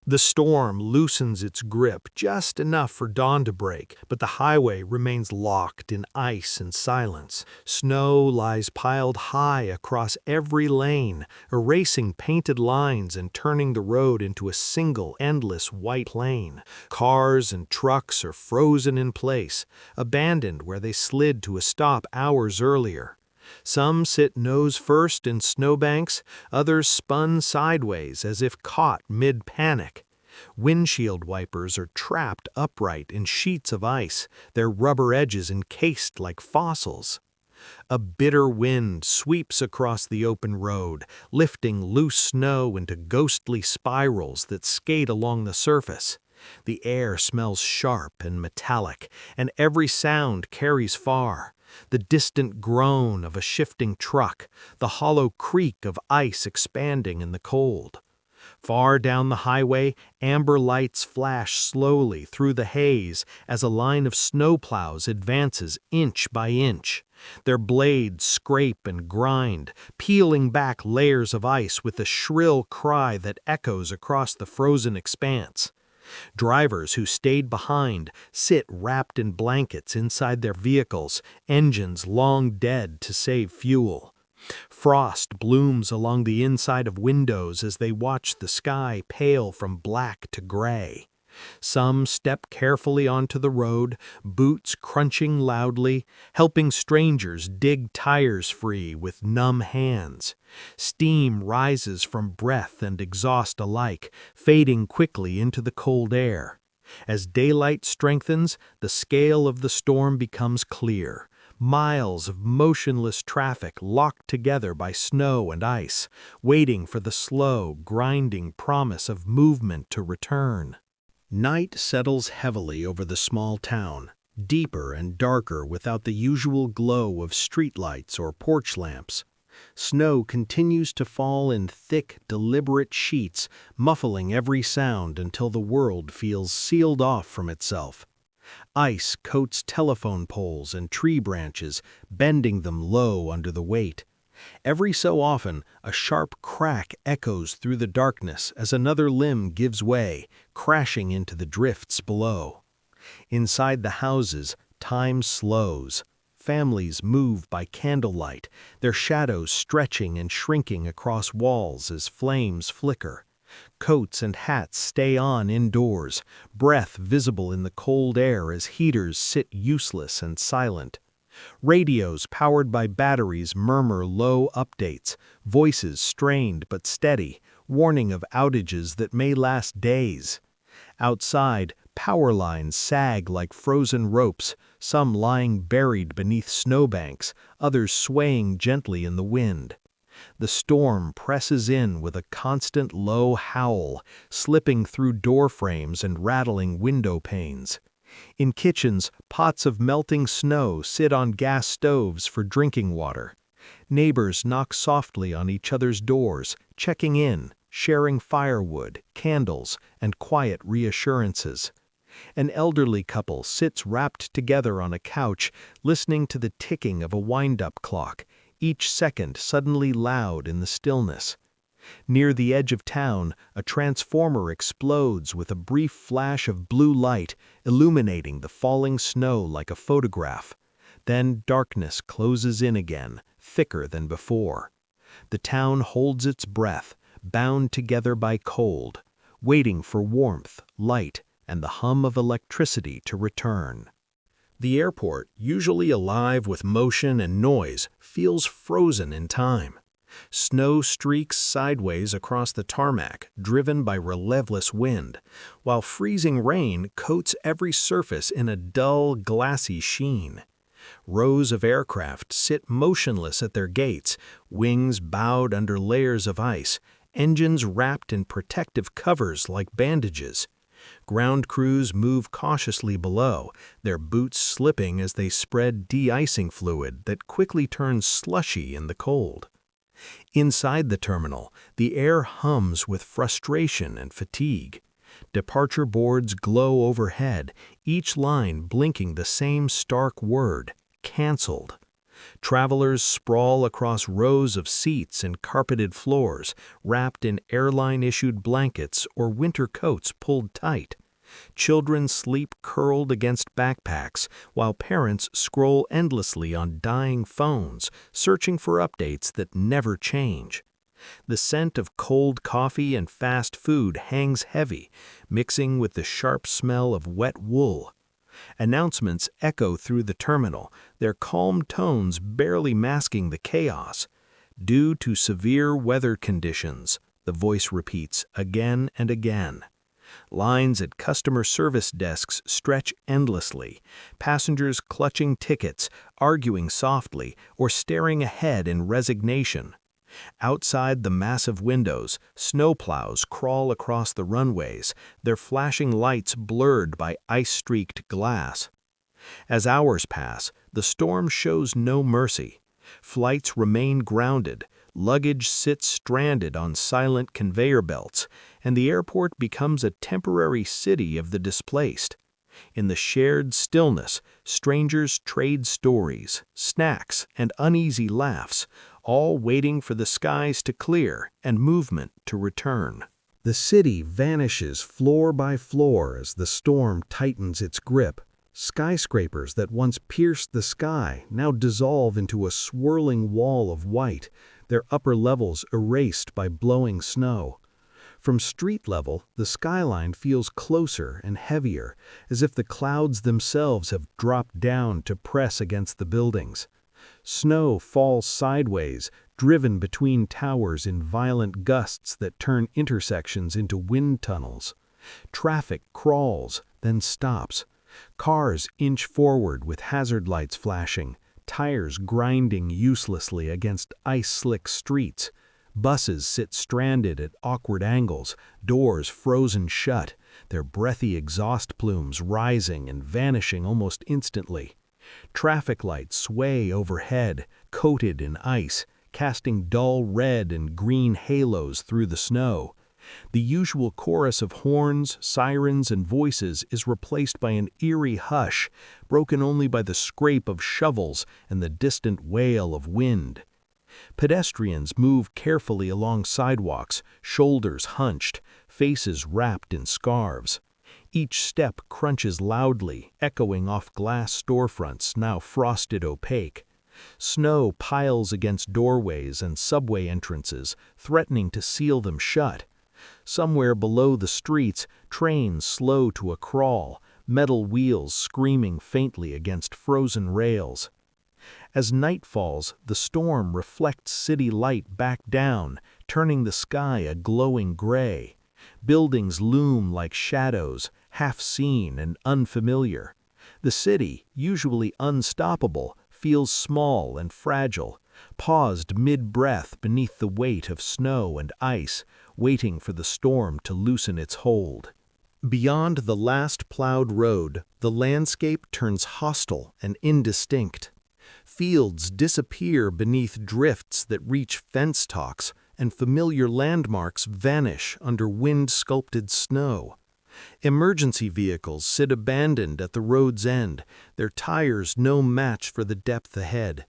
The storm loosens its grip just enough for dawn to break, but the highway remains locked in ice and silence. Snow lies piled high across every lane, erasing painted lines and turning the road into a single, endless white plain. Cars and trucks are frozen in place, abandoned where they slid to a stop hours earlier. Some sit nose first in snowbanks, others spun sideways as if caught mid-panic. Windshield wipers are trapped upright in sheets of ice, their rubber edges encased like fossils. A bitter wind sweeps across the open road, lifting loose snow into ghostly spirals that skate along the surface. The air smells sharp and metallic, and every sound carries far. The distant groan of a shifting truck, the hollow creak of ice expanding in the cold. Far down the highway, amber lights flash slowly through the haze as a line of snowplows advances inch by inch. Their blades scrape and grind, peeling back layers of ice with a shrill cry that echoes across the frozen expanse. Drivers who stayed behind sit wrapped in blankets inside their vehicles, engines long dead to save fuel. Frost blooms along the inside of windows as they watch the sky pale from black to gray. Some step carefully onto the road, boots crunching loudly, helping strangers dig tires free with numb hands. Steam rises from breath and exhaust alike, fading quickly into the cold air. As daylight strengthens, the scale of the storm becomes clear. Miles of motionless traffic locked together by snow and ice, waiting for the slow, grinding promise of movement to return. Night settles heavily over the small town, deeper and darker without the usual glow of streetlights or porch lamps. Snow continues to fall in thick, deliberate sheets, muffling every sound until the world feels sealed off from itself. Ice coats telephone poles and tree branches, bending them low under the weight. Every so often, a sharp crack echoes through the darkness as another limb gives way, crashing into the drifts below. Inside the houses, time slows. Families move by candlelight, their shadows stretching and shrinking across walls as flames flicker. Coats and hats stay on indoors, breath visible in the cold air as heaters sit useless and silent. Radios powered by batteries murmur low updates, voices strained but steady, warning of outages that may last days. Outside, power lines sag like frozen ropes, some lying buried beneath snowbanks, others swaying gently in the wind. The storm presses in with a constant low howl, slipping through door frames and rattling window panes. In kitchens, pots of melting snow sit on gas stoves for drinking water. Neighbors knock softly on each other's doors, checking in, sharing firewood, candles, and quiet reassurances. An elderly couple sits wrapped together on a couch, listening to the ticking of a wind-up clock, each second suddenly loud in the stillness. Near the edge of town, a transformer explodes with a brief flash of blue light, illuminating the falling snow like a photograph. Then darkness closes in again, thicker than before. The town holds its breath, bound together by cold, waiting for warmth, light, and the hum of electricity to return. The airport, usually alive with motion and noise, feels frozen in time. Snow streaks sideways across the tarmac, driven by relentless wind, while freezing rain coats every surface in a dull, glassy sheen. Rows of aircraft sit motionless at their gates, wings bowed under layers of ice, engines wrapped in protective covers like bandages. Ground crews move cautiously below, their boots slipping as they spread de-icing fluid that quickly turns slushy in the cold. Inside the terminal, the air hums with frustration and fatigue. Departure boards glow overhead, each line blinking the same stark word, canceled. Travelers sprawl across rows of seats and carpeted floors, wrapped in airline-issued blankets or winter coats pulled tight. Children sleep curled against backpacks, while parents scroll endlessly on dying phones, searching for updates that never change. The scent of cold coffee and fast food hangs heavy, mixing with the sharp smell of wet wool. Announcements echo through the terminal, their calm tones barely masking the chaos. Due to severe weather conditions, the voice repeats again and again. Lines at customer service desks stretch endlessly, passengers clutching tickets, arguing softly, or staring ahead in resignation. Outside the massive windows, snowplows crawl across the runways, their flashing lights blurred by ice-streaked glass. As hours pass, the storm shows no mercy. Flights remain grounded, luggage sits stranded on silent conveyor belts, and the airport becomes a temporary city of the displaced. In the shared stillness, strangers trade stories, snacks, and uneasy laughs, all waiting for the skies to clear and movement to return. The city vanishes floor by floor as the storm tightens its grip. Skyscrapers that once pierced the sky now dissolve into a swirling wall of white, their upper levels erased by blowing snow. From street level, the skyline feels closer and heavier, as if the clouds themselves have dropped down to press against the buildings. Snow falls sideways, driven between towers in violent gusts that turn intersections into wind tunnels. Traffic crawls, then stops. Cars inch forward with hazard lights flashing, tires grinding uselessly against ice-slick streets. Buses sit stranded at awkward angles, doors frozen shut, their breathy exhaust plumes rising and vanishing almost instantly. Traffic lights sway overhead, coated in ice, casting dull red and green halos through the snow. The usual chorus of horns, sirens, and voices is replaced by an eerie hush, broken only by the scrape of shovels and the distant wail of wind. Pedestrians move carefully along sidewalks, shoulders hunched, faces wrapped in scarves. Each step crunches loudly, echoing off glass storefronts now frosted opaque. Snow piles against doorways and subway entrances, threatening to seal them shut. Somewhere below the streets, trains slow to a crawl, metal wheels screaming faintly against frozen rails. As night falls, the storm reflects city light back down, turning the sky a glowing gray. Buildings loom like shadows, half seen and unfamiliar. The city, usually unstoppable, feels small and fragile, paused mid-breath beneath the weight of snow and ice, waiting for the storm to loosen its hold. Beyond the last plowed road, the landscape turns hostile and indistinct. Fields disappear beneath drifts that reach fence tops, and familiar landmarks vanish under wind-sculpted snow. Emergency vehicles sit abandoned at the road's end, their tires no match for the depth ahead.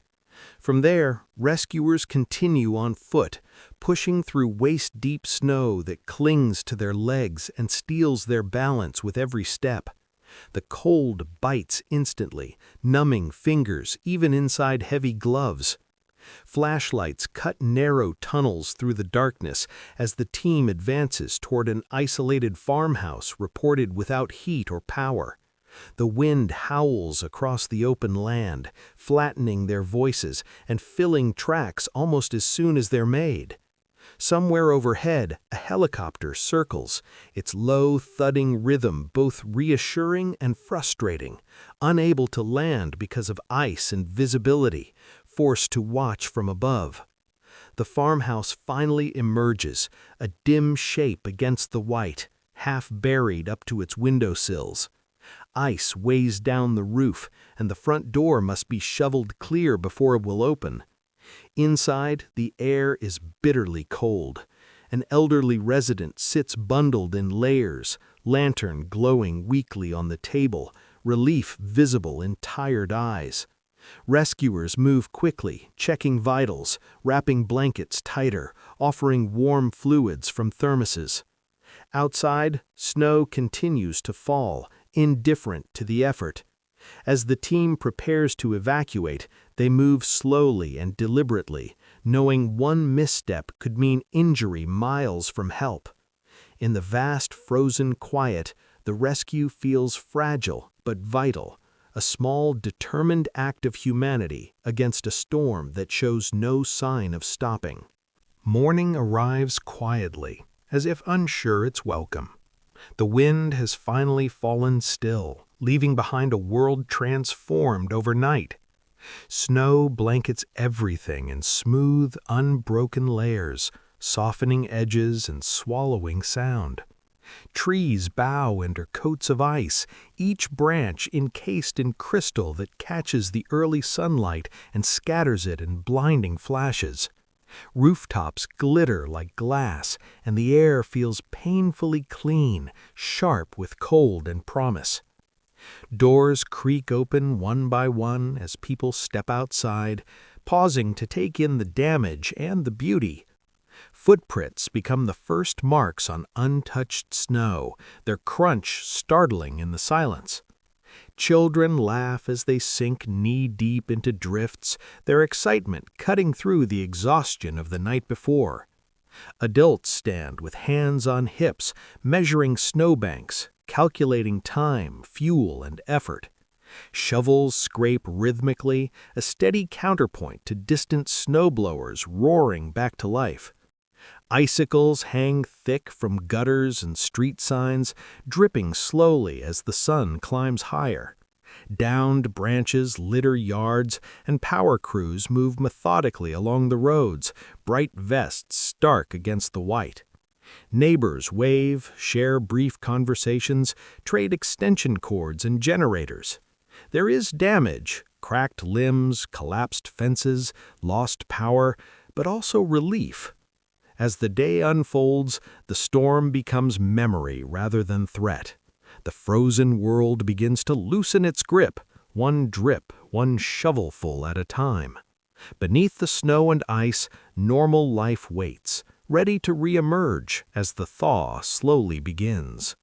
From there, rescuers continue on foot, pushing through waist-deep snow that clings to their legs and steals their balance with every step. The cold bites instantly, numbing fingers even inside heavy gloves. Flashlights cut narrow tunnels through the darkness as the team advances toward an isolated farmhouse reported without heat or power. The wind howls across the open land, flattening their voices and filling tracks almost as soon as they're made. Somewhere overhead, a helicopter circles, its low, thudding rhythm both reassuring and frustrating, unable to land because of ice and visibility, forced to watch from above. The farmhouse finally emerges, a dim shape against the white, half buried up to its windowsills. Ice weighs down the roof, and the front door must be shoveled clear before it will open. Inside, the air is bitterly cold. An elderly resident sits bundled in layers, lantern glowing weakly on the table, relief visible in tired eyes. Rescuers move quickly, checking vitals, wrapping blankets tighter, offering warm fluids from thermoses. Outside, snow continues to fall, indifferent to the effort. As the team prepares to evacuate, they move slowly and deliberately, knowing one misstep could mean injury miles from help. In the vast frozen quiet, the rescue feels fragile but vital, a small, determined act of humanity against a storm that shows no sign of stopping. Morning arrives quietly, as if unsure its welcome. The wind has finally fallen still, leaving behind a world transformed overnight. Snow blankets everything in smooth, unbroken layers, softening edges and swallowing sound. Trees bow under coats of ice, each branch encased in crystal that catches the early sunlight and scatters it in blinding flashes. Rooftops glitter like glass, and the air feels painfully clean, sharp with cold and promise. Doors creak open one by one as people step outside, pausing to take in the damage and the beauty. Footprints become the first marks on untouched snow, their crunch startling in the silence. Children laugh as they sink knee-deep into drifts, their excitement cutting through the exhaustion of the night before. Adults stand with hands on hips, measuring snowbanks, calculating time, fuel, and effort. Shovels scrape rhythmically, a steady counterpoint to distant snowblowers roaring back to life. Icicles hang thick from gutters and street signs, dripping slowly as the sun climbs higher. Downed branches litter yards, and power crews move methodically along the roads, bright vests stark against the white. Neighbors wave, share brief conversations, trade extension cords and generators. There is damage, cracked limbs, collapsed fences, lost power, but also relief. As the day unfolds, the storm becomes memory rather than threat. The frozen world begins to loosen its grip, one drip, one shovelful at a time. Beneath the snow and ice, normal life waits, ready to re-emerge as the thaw slowly begins.